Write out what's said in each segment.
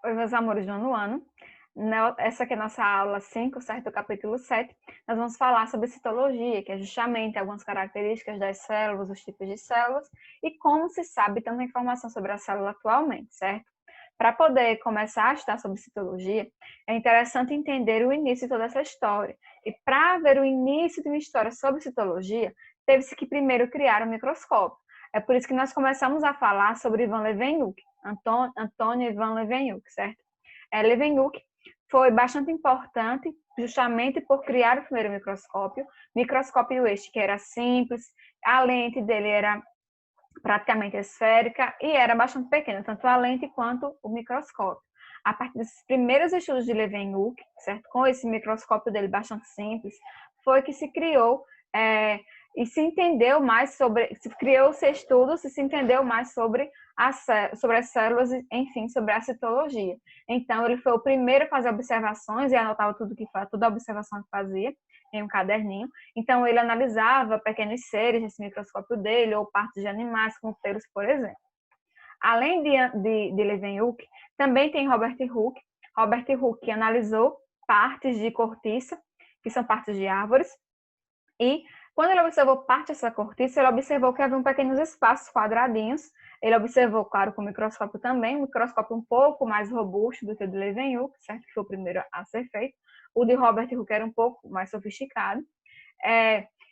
Oi, meus amores do nono ano. Essa aqui é a nossa aula 5, certo? Do capítulo 7. Nós vamos falar sobre citologia, que é justamente algumas características das células, os tipos de células e como se sabe tanta informação sobre a célula atualmente, certo? Para poder começar a estudar sobre citologia, é interessante entender o início de toda essa história. E para ver o início de uma história sobre citologia, teve-se que primeiro criar um microscópio. É por isso que nós começamos a falar sobre Ivan Leeuwenhoek, Antônio Ivan Leeuwenhoek, certo? Leeuwenhoek foi bastante importante justamente por criar o primeiro microscópio este que era simples, a lente dele era praticamente esférica e era bastante pequena, tanto a lente quanto o microscópio. A partir desses primeiros estudos de Leeuwenhoek, certo, com esse microscópio dele bastante simples, foi que se criou e se entendeu mais sobre, se criou esse estudo, se entendeu mais sobre as células, enfim, sobre a citologia. Então, ele foi o primeiro a fazer observações e anotava toda a observação que fazia em um caderninho. Então, ele analisava pequenos seres nesse microscópio dele, ou partes de animais, como pelos, por exemplo. Além de Leeuwenhoek, também tem Robert Hooke. Robert Hooke analisou partes de cortiça, que são partes de árvores, e quando ele observou parte dessa cortiça, ele observou que havia pequenos espaços quadradinhos. Ele observou, claro, com o microscópio também, um microscópio um pouco mais robusto do que o de Leeuwenhoek, certo? Que foi o primeiro a ser feito. O de Robert Hooke era um pouco mais sofisticado.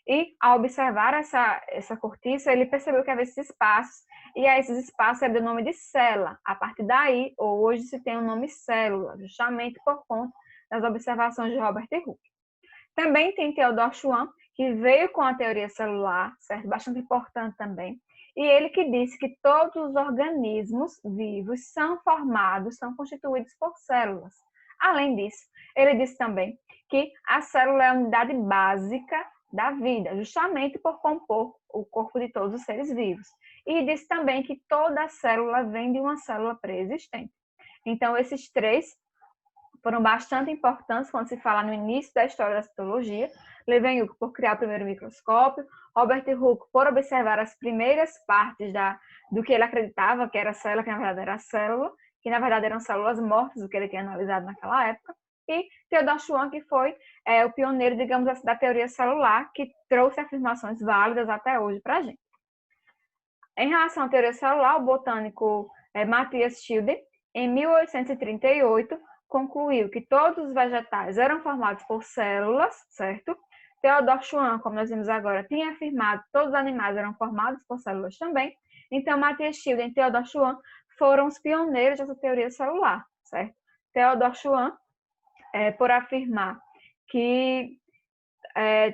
E ao observar essa cortiça, ele percebeu que havia esses espaços, e a esses espaços ele deu o nome de célula. A partir daí, hoje se tem o nome célula, justamente por conta das observações de Robert Hooke. Também tem Theodor Schwann, que veio com a teoria celular, certo? Bastante importante também. E ele que disse que todos os organismos vivos são constituídos por células. Além disso, ele disse também que a célula é a unidade básica da vida, justamente por compor o corpo de todos os seres vivos. E disse também que toda célula vem de uma célula pré-existente. Então, esses três foram bastante importantes quando se fala no início da história da citologia. Leeuwenhoek por criar o primeiro microscópio, Robert Hooke por observar as primeiras partes do que ele acreditava que era célula, que na verdade era célula, que na verdade eram células mortas, o que ele tinha analisado naquela época, e Theodor Schwann, que foi o pioneiro, digamos assim, da teoria celular, que trouxe afirmações válidas até hoje para a gente. Em relação à teoria celular, o botânico Matthias Schilder, em 1838, concluiu que todos os vegetais eram formados por células, certo? Theodor Schwann, como nós vimos agora, tinha afirmado que todos os animais eram formados por células também. Então, Matthias Schilder e Theodor Schwann foram os pioneiros dessa teoria celular, certo? Theodor Schwann, por afirmar que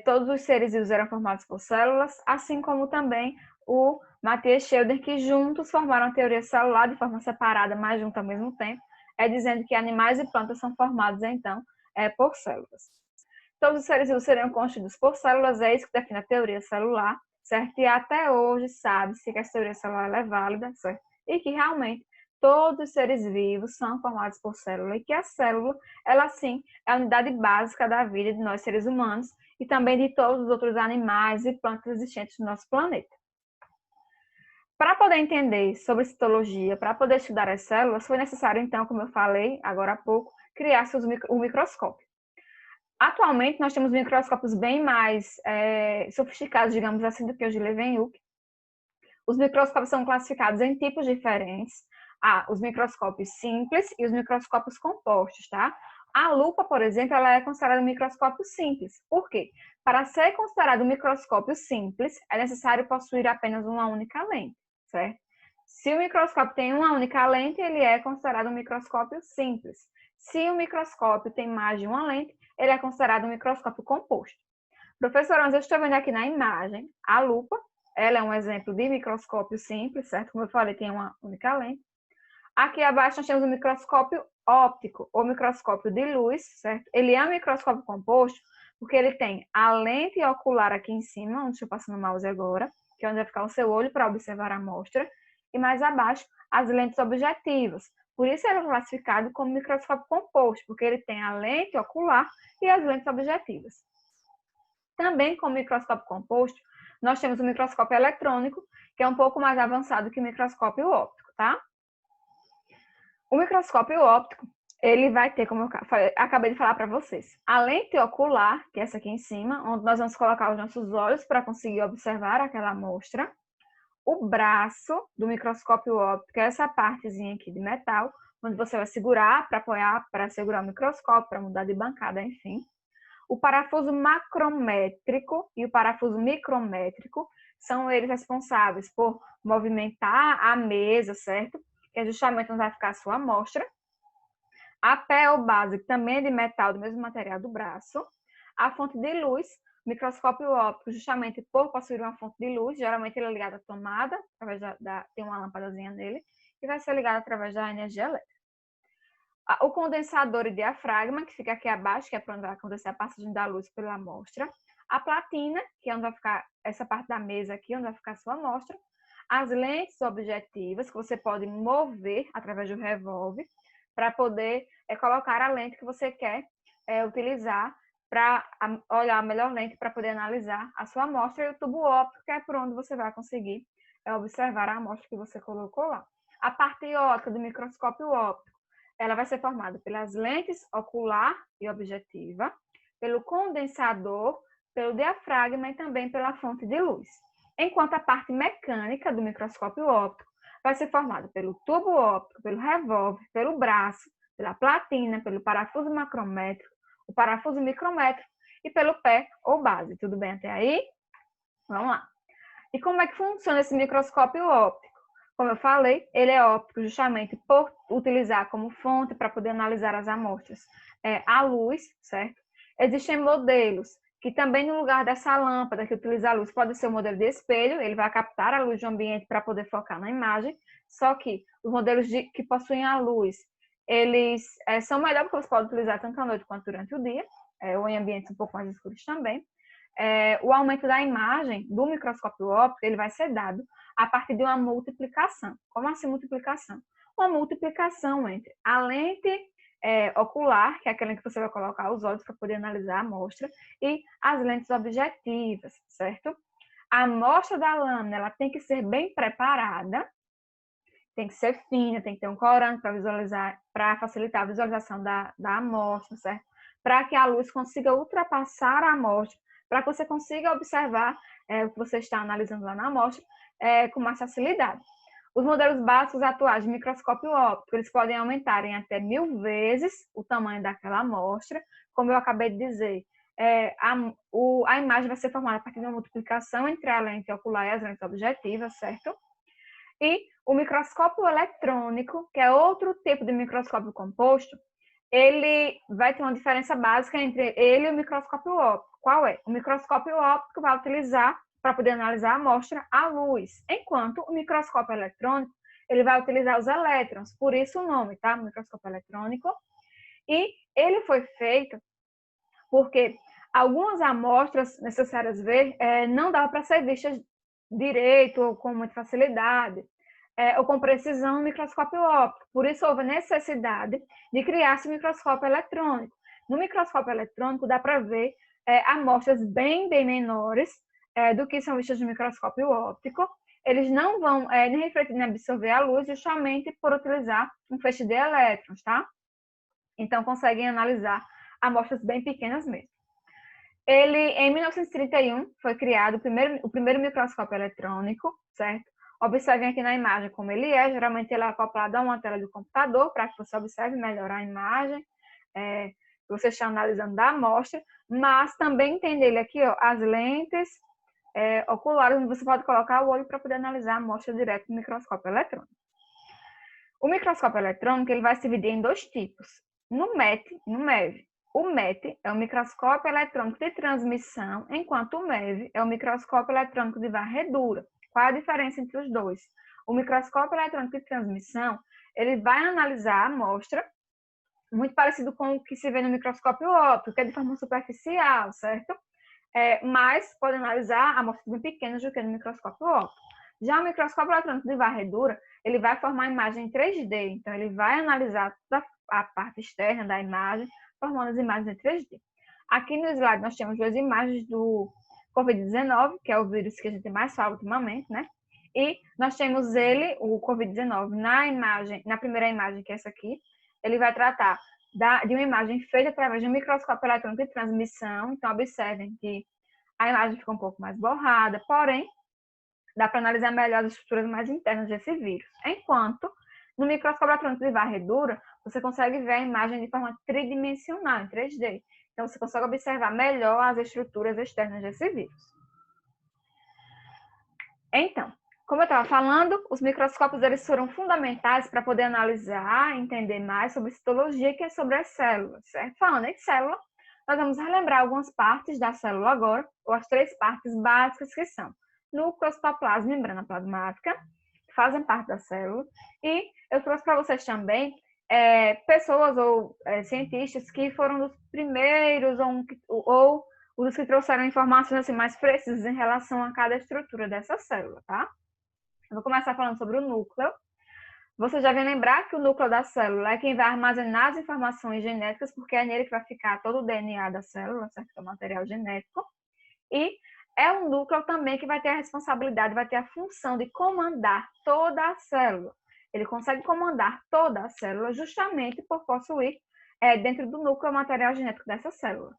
todos os seres vivos eram formados por células, assim como também o Matthias Schilder, que juntos formaram a teoria celular de forma separada, mas junto ao mesmo tempo, dizendo que animais e plantas são formados, então, por células. Todos os seres vivos seriam constituídos por células, é isso que define a teoria celular, certo? E até hoje sabe-se que a teoria celular é válida, certo? E que realmente todos os seres vivos são formados por célula e que a célula, ela sim, é a unidade básica da vida de nós seres humanos e também de todos os outros animais e plantas existentes no nosso planeta. Para poder entender sobre citologia, para poder estudar as células, foi necessário, então, como eu falei agora há pouco, criar-se o microscópio. Atualmente, nós temos microscópios bem mais sofisticados, digamos assim, do que os de Leeuwenhoek. Os microscópios são classificados em tipos diferentes. Os microscópios simples e os microscópios compostos, tá? A lupa, por exemplo, ela é considerada um microscópio simples. Por quê? Para ser considerado um microscópio simples, é necessário possuir apenas uma única lente, certo? Se o microscópio tem uma única lente, ele é considerado um microscópio simples. Se o microscópio tem mais de uma lente, ele é considerado um microscópio composto. Professor, eu estou vendo aqui na imagem a lupa, ela é um exemplo de microscópio simples, certo? Como eu falei, tem uma única lente. Aqui abaixo nós temos o microscópio óptico, ou microscópio de luz, certo? Ele é um microscópio composto, porque ele tem a lente ocular aqui em cima, onde eu passo no mouse agora, que é onde vai ficar o seu olho para observar a amostra, e mais abaixo as lentes objetivas. Por isso ele é classificado como microscópio composto, porque ele tem a lente ocular e as lentes objetivas. Também com o microscópio composto, nós temos o microscópio eletrônico, que é um pouco mais avançado que o microscópio óptico, tá? O microscópio óptico, ele vai ter, como eu acabei de falar para vocês, a lente ocular, que é essa aqui em cima, onde nós vamos colocar os nossos olhos para conseguir observar aquela amostra. O braço do microscópio óptico é essa partezinha aqui de metal, onde você vai segurar para apoiar, para segurar o microscópio, para mudar de bancada, enfim. O parafuso macrométrico e o parafuso micrométrico são eles responsáveis por movimentar a mesa, certo? Que é justamente onde vai ficar a sua amostra. A PEL base, que também é de metal, do mesmo material do braço. A fonte de luz, microscópio óptico, justamente por possuir uma fonte de luz, geralmente ele é ligado à tomada, através tem uma lâmpadazinha nele, e vai ser ligado através da energia elétrica. O condensador e diafragma, que fica aqui abaixo, que é para onde vai acontecer a passagem da luz pela amostra. A platina, que é onde vai ficar essa parte da mesa aqui, onde vai ficar a sua amostra. As lentes objetivas, que você pode mover através do revólver, para poder colocar a lente que você quer utilizar para olhar a melhor lente para poder analisar a sua amostra, e o tubo óptico, que é por onde você vai conseguir observar a amostra que você colocou lá. A parte óptica do microscópio óptico, ela vai ser formada pelas lentes ocular e objetiva, pelo condensador, pelo diafragma e também pela fonte de luz. Enquanto a parte mecânica do microscópio óptico vai ser formada pelo tubo óptico, pelo revólver, pelo braço, pela platina, pelo parafuso macrométrico, o parafuso micrométrico e pelo pé ou base. Tudo bem até aí? Vamos lá. E como é que funciona esse microscópio óptico? Como eu falei, ele é óptico justamente por utilizar como fonte para poder analisar as amostras a luz, certo? Existem modelos que também no lugar dessa lâmpada que utiliza a luz pode ser o modelo de espelho, ele vai captar a luz do ambiente para poder focar na imagem, só que os modelos que possuem a luz, eles são melhores porque você pode utilizar tanto à noite quanto durante o dia, ou em ambientes um pouco mais escuros também. O aumento da imagem do microscópio óptico ele vai ser dado a partir de uma multiplicação. Como assim multiplicação? Uma multiplicação entre a lente ocular, que é aquela que você vai colocar os olhos para poder analisar a amostra, e as lentes objetivas, certo? A amostra da lâmina ela tem que ser bem preparada, tem que ser fina, tem que ter um corante para visualizar, para facilitar a visualização da amostra, certo? Para que a luz consiga ultrapassar a amostra, para que você consiga observar o que você está analisando lá na amostra com mais facilidade. Os modelos básicos atuais de microscópio óptico, eles podem aumentar em até 1000 vezes o tamanho daquela amostra. Como eu acabei de dizer, a imagem vai ser formada a partir de uma multiplicação entre a lente ocular e as lentes objetivas, certo? E o microscópio eletrônico, que é outro tipo de microscópio composto, ele vai ter uma diferença básica entre ele e o microscópio óptico. Qual é? O microscópio óptico vai utilizar, para poder analisar a amostra, a luz, enquanto o microscópio eletrônico ele vai utilizar os elétrons, por isso o nome, tá? Microscópio eletrônico. E ele foi feito porque algumas amostras necessárias ver não dava para ser vistas direito ou com muita facilidade, ou com precisão no microscópio óptico. Por isso houve necessidade de criar esse microscópio eletrônico. No microscópio eletrônico dá para ver amostras bem menores do que são vistas no microscópio óptico. Eles não vão nem refletir nem absorver a luz justamente por utilizar um feixe de elétrons, tá? Então conseguem analisar amostras bem pequenas mesmo. Ele, em 1931, foi criado o primeiro microscópio eletrônico, certo? Observem aqui na imagem como ele é. Geralmente ele é acoplado a uma tela de computador para que você observe melhor a imagem que você está analisando da amostra, mas também tem nele aqui as lentes oculares, onde você pode colocar o olho para poder analisar a amostra direto no microscópio eletrônico. O microscópio eletrônico ele vai se dividir em dois tipos, no MET e no MEV. O MET é o microscópio eletrônico de transmissão, enquanto o MEV é o microscópio eletrônico de varredura. Qual a diferença entre os dois? O microscópio eletrônico de transmissão, ele vai analisar a amostra, muito parecido com o que se vê no microscópio óptico, que é de forma superficial, certo? Mas pode analisar amostras bem pequenas do que no microscópio óptico. Já o microscópio eletrônico de varredura, ele vai formar a imagem em 3D, então ele vai analisar toda a parte externa da imagem, formando as imagens em 3D. Aqui no slide nós temos duas imagens do Covid-19, que é o vírus que a gente mais fala ultimamente, né? E nós temos ele, o Covid-19, na primeira imagem, que é essa aqui. Ele vai tratar de uma imagem feita através de um microscópio eletrônico de transmissão. Então, observem que a imagem fica um pouco mais borrada, porém, dá para analisar melhor as estruturas mais internas desse vírus. Enquanto, no microscópio eletrônico de varredura, você consegue ver a imagem de forma tridimensional, em 3D. Então, você consegue observar melhor as estruturas externas desse vírus. Então, como eu estava falando, os microscópios eles foram fundamentais para poder analisar e entender mais sobre citologia, que é sobre as células, certo? Falando em célula, nós vamos relembrar algumas partes da célula agora, ou as 3 partes básicas que são núcleo, citoplasma e membrana plasmática, que fazem parte da célula. E eu trouxe para vocês também pessoas ou cientistas que foram dos primeiros ou os que trouxeram informações assim, mais precisas em relação a cada estrutura dessa célula, tá? Eu vou começar falando sobre o núcleo. Você já vai lembrar que o núcleo da célula é quem vai armazenar as informações genéticas, porque é nele que vai ficar todo o DNA da célula, certo? O material genético. E é um núcleo também que vai ter a responsabilidade, vai ter a função de comandar toda a célula. Ele consegue comandar toda a célula justamente por possuir dentro do núcleo o material genético dessa célula.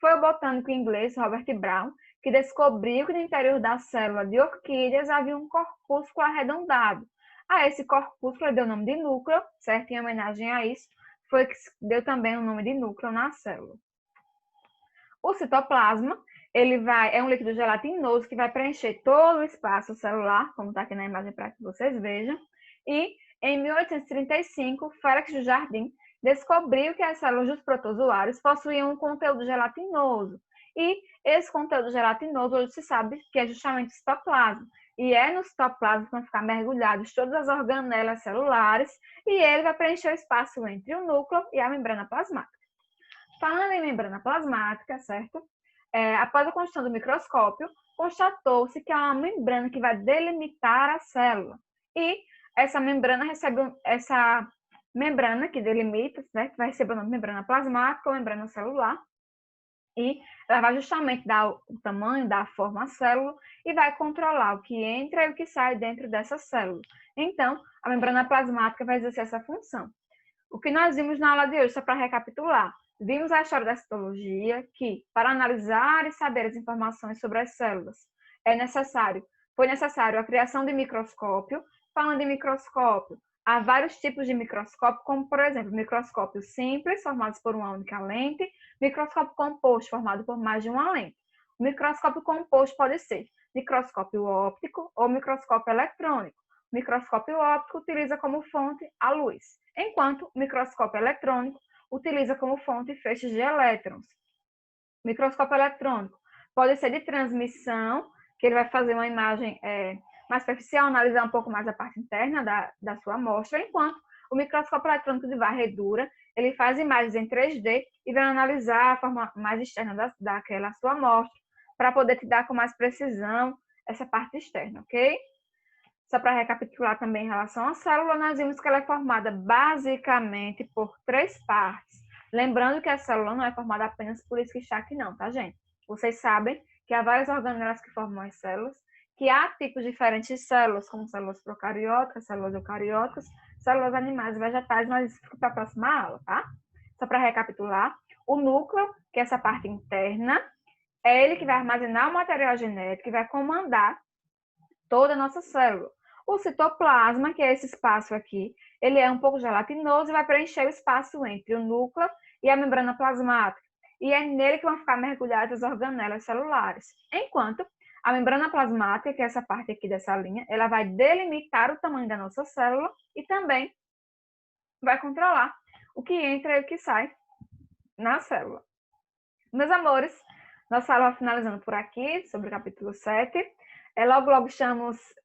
Foi o botânico inglês Robert Brown que descobriu que no interior da célula de orquídeas havia um corpúsculo arredondado. A esse corpúsculo ele deu o nome de núcleo, certo? Em homenagem a isso, foi que deu também o nome de núcleo na célula. O citoplasma, é um líquido gelatinoso que vai preencher todo o espaço celular, como está aqui na imagem para que vocês vejam. E em 1835, Félix do Jardim descobriu que as células dos protozoários possuíam um conteúdo gelatinoso. E esse conteúdo gelatinoso hoje se sabe que é justamente o citoplasma. E é no citoplasma que vão ficar mergulhadas todas as organelas celulares e ele vai preencher o espaço entre o núcleo e a membrana plasmática. Falando em membrana plasmática, certo? Após a construção do microscópio, constatou-se que é uma membrana que vai delimitar a célula. E essa membrana que delimita, certo? Vai receber o nome de membrana plasmática ou membrana celular. E ela vai justamente dar o tamanho, dar a forma à célula e vai controlar o que entra e o que sai dentro dessa célula. Então, a membrana plasmática vai exercer essa função. O que nós vimos na aula de hoje, só para recapitular, vimos a história da citologia, que para analisar e saber as informações sobre as células foi necessário a criação de microscópio. Falando de microscópio, há vários tipos de microscópio, como por exemplo, microscópio simples, formados por uma única lente, microscópio composto, formado por mais de uma lente. O microscópio composto pode ser microscópio óptico ou microscópio eletrônico. O microscópio óptico utiliza como fonte a luz, enquanto o microscópio eletrônico utiliza como fonte feixes de elétrons. O microscópio eletrônico pode ser de transmissão, que ele vai fazer uma imagem mais superficial, analisar um pouco mais a parte interna da sua amostra, enquanto o microscópio eletrônico de varredura, ele faz imagens em 3D e vai analisar a forma mais externa daquela sua amostra, para poder te dar com mais precisão essa parte externa, ok? Só para recapitular também em relação à célula, nós vimos que ela é formada basicamente por 3 partes. Lembrando que a célula não é formada apenas por isso que está aqui não, tá, gente? Vocês sabem que há várias organelas que formam as células, que há tipos diferentes de células, como células procarióticas, células eucarióticas, células animais e vegetais, mas isso fica para a próxima aula, tá? Só para recapitular, o núcleo, que é essa parte interna, é ele que vai armazenar o material genético e vai comandar toda a nossa célula. O citoplasma, que é esse espaço aqui, ele é um pouco gelatinoso e vai preencher o espaço entre o núcleo e a membrana plasmática. E é nele que vão ficar mergulhadas as organelas celulares. Enquanto a membrana plasmática, que é essa parte aqui dessa linha, ela vai delimitar o tamanho da nossa célula e também vai controlar o que entra e o que sai na célula. Meus amores, nossa aula finalizando por aqui, sobre o capítulo 7. Logo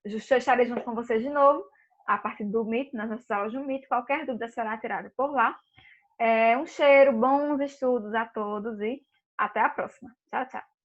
estarei junto com vocês de novo, a partir do Meet, nas nossas aulas do Meet. Qualquer dúvida será tirada por lá. Um cheiro, bons estudos a todos e até a próxima. Tchau, tchau.